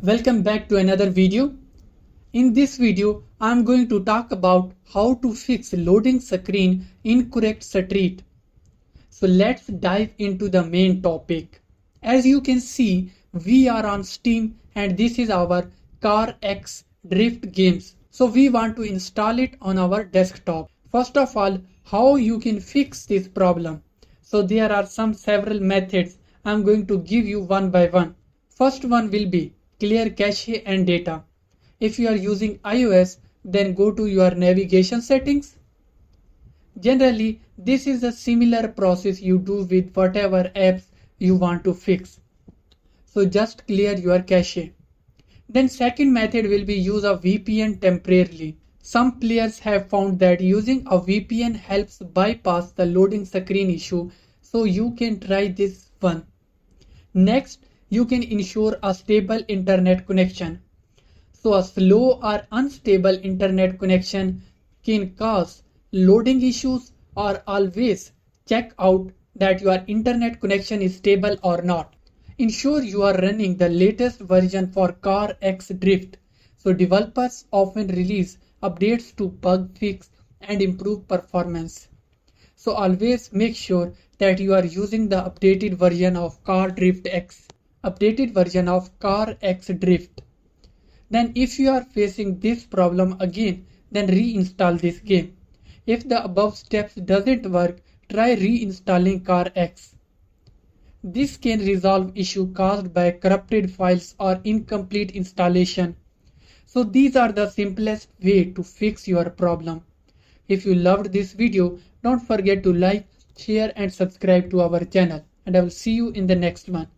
Welcome back to another video. In this video, I am going to talk about how to fix loading screen in CarX Street. So let's dive into the main topic. As you can see, we are on Steam and this is our CarX Drift games. So we want to install it on our desktop. First of all, how you can fix this problem. So there are several methods. I am going to give you one by one. First one will be clear cache and data. If you are using iOS, then go to your navigation settings. Generally, this is a similar process you do with whatever apps you want to fix. So just clear your cache. Then second method will be use a VPN temporarily. Some players have found that using a VPN helps bypass the loading screen issue, so you can try this one. Next, you can ensure a stable internet connection. So a slow or unstable internet connection can cause loading issues, or always check out that your internet connection is stable or not. Ensure you are running the latest version for CarX Drift. So developers often release updates to bug fix and improve performance. So always make sure that you are using the updated version of CarX Drift. Then if you are facing this problem again, then reinstall this game. If the above steps doesn't work, try reinstalling CarX. This can resolve issue caused by corrupted files or incomplete installation. So these are the simplest way to fix your problem. If you loved this video, don't forget to like, share and subscribe to our channel, and I will see you in the next one.